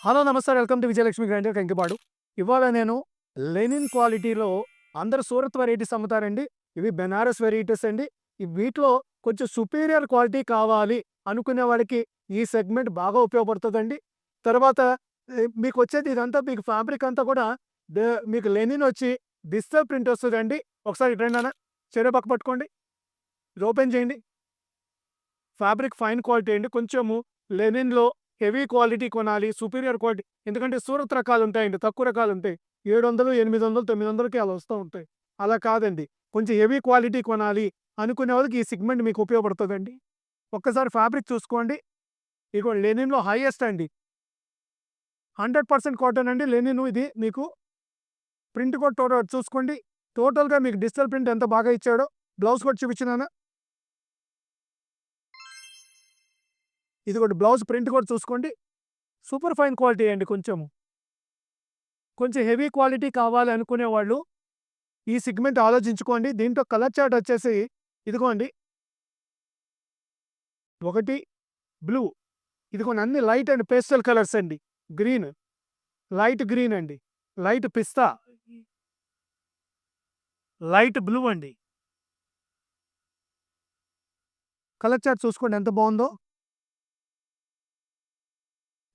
Hello నమస్తే welcome to Vijayalakshmi grinder Kankipadu. ఇవాళ నేను లెనిన్ క్వాలిటీలో అందరూ సూరత్ వెరైటీస్ అమ్ముతారండి. ఇవి బెనారస్ వెరైటీస్ అండి. వీటిలో కొంచెం సుపీరియర్ క్వాలిటీ కావాలి అనుకునే వాళ్ళకి ఈ సెగ్మెంట్ బాగా ఉపయోగపడుతుందండి. తర్వాత మీకు వచ్చేది ఇదంతా మీకు ఫ్యాబ్రిక్ అంతా కూడా మీకు లెనిన్ వచ్చి డిజిటల్ ప్రింట్ వస్తుందండి. ఒకసారి ఇటు రండి నాన్న, చెరో పక్క పట్టుకోండి, ఇది ఓపెన్ చేయండి. ఫ్యాబ్రిక్ ఫైన్ క్వాలిటీ అండి. కొంచెము లెనిన్‌లో హెవీ క్వాలిటీ కొనాలి, సుపీరియర్ క్వాలిటీ. ఎందుకంటే సూరత్ రకాలు ఉంటాయండి, తక్కువ రకాలు ఉంటాయి. 700, 800, 900కి అలా వస్తూ ఉంటాయి. అలా కాదండి. కొంచెం హెవీ క్వాలిటీ కొనాలి అనుకునే వాళ్ళకి ఈ సెగ్మెంట్ మీకు ఉపయోగపడుతుందండి. ఒక్కసారి ఫ్యాబ్రిక్ చూసుకోండి. ఇదిగో లెనిన్‌లో హైయెస్ట్ అండి. 100% కాటన్ అండి లెనిన్. ఇది మీకు ప్రింట్ కూడా టోటల్ చూసుకోండి. టోటల్‌గా మీకు డిజిటల్ ప్రింట్ ఎంత బాగా ఇచ్చాడో. బ్లౌజ్ కూడా చూపించినానా? ఇది కూడా బ్లౌజ్ ప్రింట్ కూడా చూసుకోండి. సూపర్ ఫైన్ క్వాలిటీ అండి. కొంచెం హెవీ క్వాలిటీ కావాలి అనుకునే వాళ్ళు ఈ సెగ్మెంట్ ఆలోచించుకోండి. దీంట్లో కలర్ చార్ట్ వచ్చేసి ఇదిగోండి, ఒకటి బ్లూ, ఇదిగోండి అన్ని లైట్ అండ్ పేస్టల్ కలర్స్ అండి. గ్రీన్, లైట్ గ్రీన్ అండి, లైట్ పిస్తా, లైట్ బ్లూ అండి. కలర్ చార్ట్ చూసుకోండి ఎంత బాగుందో.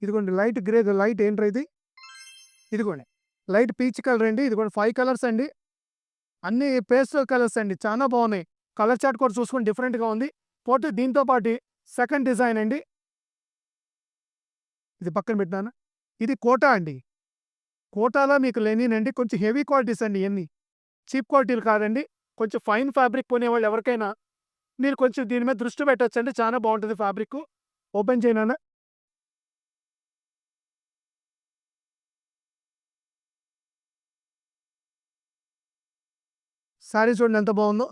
ఇదిగోండి లైట్ గ్రే, లైట్ ఏంట్రా ఇది, ఇదిగోండి లైట్ పీచ్ కలర్ అండి. ఇదిగోండి 5 కలర్స్ అండి, అన్ని పేస్టల్ కలర్స్ అండి, చాలా బాగున్నాయి. కలర్ చార్ట్ కూడా చూసుకొని డిఫరెంట్గా ఉంది. పోతే దీంతో పాటు సెకండ్ డిజైన్ అండి, ఇది పక్కన పెట్టినాను. ఇది కోటా అండి. కోటాలో మీకు లెనిన్ అండి. కొంచెం హెవీ క్వాలిటీస్ అండి ఇవన్నీ, చీప్ క్వాలిటీలు కాదండి. కొంచెం ఫైన్ ఫ్యాబ్రిక్ కొనేవాళ్ళు ఎవరికైనా మీరు కొంచెం దీని మీద దృష్టి పెట్టచ్చండి. చాలా బాగుంటుంది ఫ్యాబ్రిక్. ఓపెన్ చేయనా? శారీ చూడండి ఎంత బాగుందో.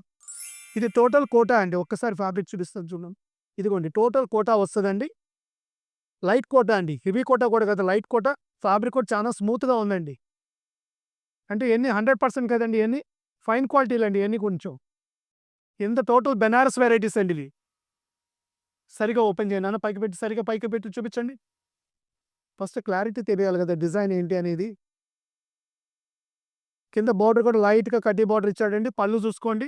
ఇది టోటల్ కోటా అండి. ఒక్కసారి ఫ్యాబ్రిక్ చూపిస్తాను చూడండి. ఇదిగోండి టోటల్ కోటా వస్తుందండి. లైట్ కోటా అండి, హెవీ కోటా కూడా కదా, లైట్ కోటా. ఫ్యాబ్రిక్ కూడా చాలా స్మూత్గా ఉందండి. అంటే ఇవన్నీ 100% కదండి, ఇవన్నీ ఫైన్ క్వాలిటీలు అండి. ఇవన్నీ కొంచెం ఎంత టోటల్ బెనారస్ వెరైటీస్ అండి ఇవి. సరిగా ఓపెన్ చేయనా? పైకి పెట్టి, సరిగా పైకి పెట్టి చూపించండి. ఫస్ట్ క్లారిటీ తెలియాలి కదా డిజైన్ ఏంటి అనేది. కింద బార్డర్ కూడా లైట్గా కడ్డీ బార్డర్ ఇచ్చాడండి. పళ్ళు చూసుకోండి,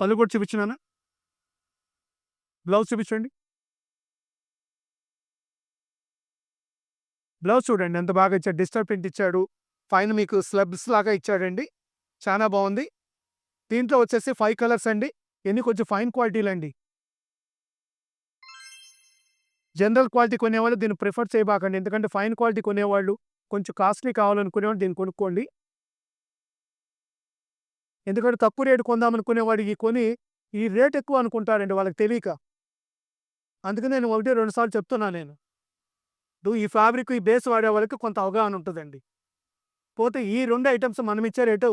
పళ్ళు కూడా చూపించినానా? బ్లౌజ్ చూపించండి. బ్లౌజ్ చూడండి ఎంత బాగా ఇచ్చాడు, డిజిటల్ ప్రింట్ ఇచ్చాడు. పైన మీకు స్లబ్స్ లాగా ఇచ్చాడండి, చాలా బాగుంది. దీంట్లో వచ్చేసి 5 కలర్స్ అండి. ఎన్ని కొంచెం ఫైన్ క్వాలిటీలు అండి. జనరల్ క్వాలిటీ కొనేవాళ్ళు దీన్ని ప్రిఫర్ చేయబాకండి. ఎందుకంటే ఫైన్ క్వాలిటీ కొనేవాళ్ళు, కొంచెం కాస్ట్లీ కావాలనుకునేవాళ్ళు దీన్ని కొనుక్కోండి. ఎందుకంటే తక్కువ రేటు కొందామనుకునేవాడు ఈ కొని ఈ రేట్ ఎక్కువ అనుకుంటారండి వాళ్ళకి తెలియక. అందుకని నేను 1, 2 సార్లు చెప్తున్నాను నేను. ఈ ఫ్యాబ్రిక్, ఈ బేస్ వాడే వాళ్ళకి కొంత అవగాహన ఉంటుందండి. పోతే ఈ 2 ఐటమ్స్ మనం ఇచ్చే రేటు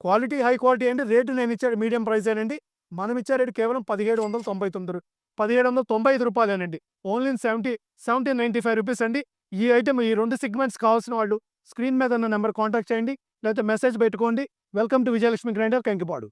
క్వాలిటీ హై క్వాలిటీ అండి. రేటు నేను ఇచ్చే మీడియం ప్రైసేనండి. మనం ఇచ్చే రేటు కేవలం రూ. 1799, రూ. 1795 ఓన్లీ 1795 రూపీస్ అండి. ఈ ఐటెమ్, ఈ 2 సెగ్మెంట్స్ కావాల్సిన వాళ్ళు స్క్రీన్ మీద ఉన్న నెంబర్ కాంటాక్ట్ చేయండి, లేకపోతే మెసేజ్ పెట్టుకోండి. Welcome to Vijayalakshmi grinder Kankipadu.